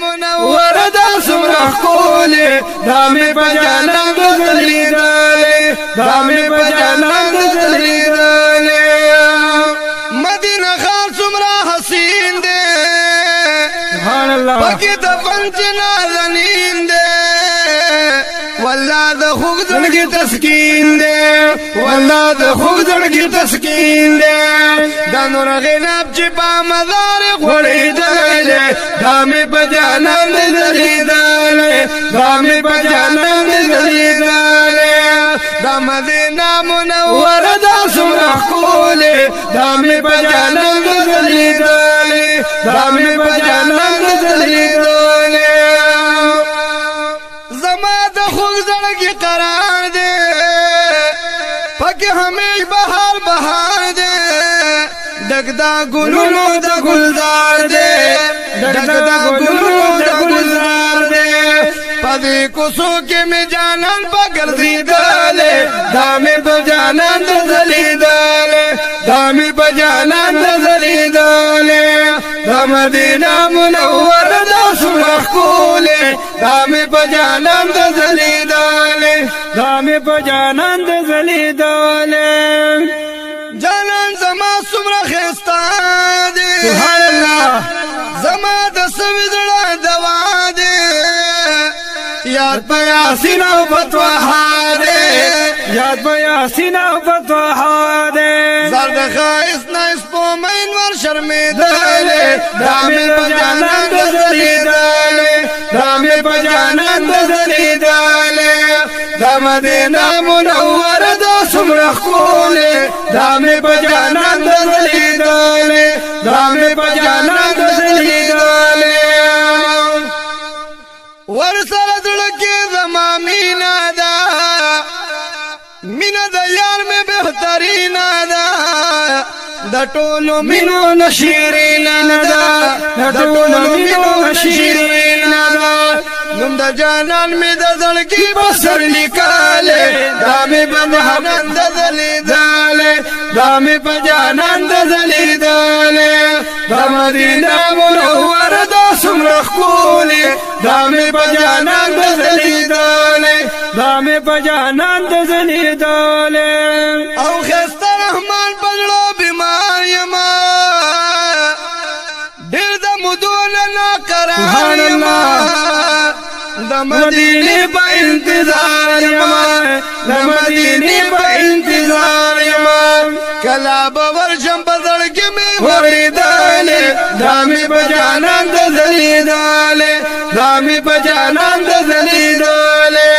منور دا سمرا خولي دامي بجانان دزلي دالي دامي بجانان دزلي دالي مدینہ خان سمرا حسین دے سبحان اللہ پاکی دفن چنا زنین دے واللہ دا خوب زڑکی تسکین دے واللہ دا خوب زڑکی تسکین دے دا نور غناب چی پا مزار خوڑی دالے دامی پا جانان دزلی دالے دامی پا جانان دزلی دالے دا مدینہ منور دا سمرا خولے دامی پا جانان دزلی دالے دامی پا جانان دزلی دالے قرار دے پاکی ہمیش بہار بہار دے ڈگدا گلونو دا گلزار دے ڈگدا گلونو دا گلزار دے پدی کسو کے میں جانان پا گردی دالے دامی پا جانان دزلی دالے دامی پا جانان دزلی دالے دا مدینہ منور دا سمرا خولے دامی پا جانان دزلی دالے دامی پا جانان دزلی دالے جانان زما سمرا خیستا دے سبحان اللہ زما دسوی زڑا دوا دے یاد پا یاسین و فتوحا دے یاد پا یاسین و فتوحا دے زرد خائص نا اس پو مینور شرمی دالے دامی پا جانان دزلی دالے دامی پا جانان دزلی دالے دا مدینہ منور دا سمرا خولے دامی پا جانان دزلی دالے دامی پا جانان دزلی دالے ورسل دڑکی زما مینا دا مینا دا یار میں بہترین دا دا ٹولو مینو نشیرین دا دا ٹولو مینو نشیرین دا نم دا جانان میں دا زڑکی بسر لکالے دامی پا جانان دزلی دالے دامی پا جانان دزلی دالے دا مدینہ منور دا سمرا خولے دامی پا جانان دزلی دالے دامی پا جانان دزلی دالے او خیست رحمان پجڑو بیمار یما دل دا مدون نا کران یما دا مدینی پا انتظار یما دا مدینی پا انتظار یما کلا باورشم پزڑکی میں وری دالے دامی پا جانان دزلی دالے دامی پا جانان دزلی دالے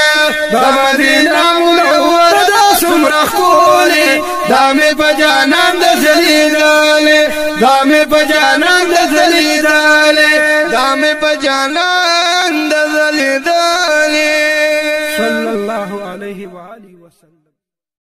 دا مدینہ منور دا سمرا خولے دامی پا جانان دزلی دالے دامی پا جانان دزلی دالے دامی پا جانان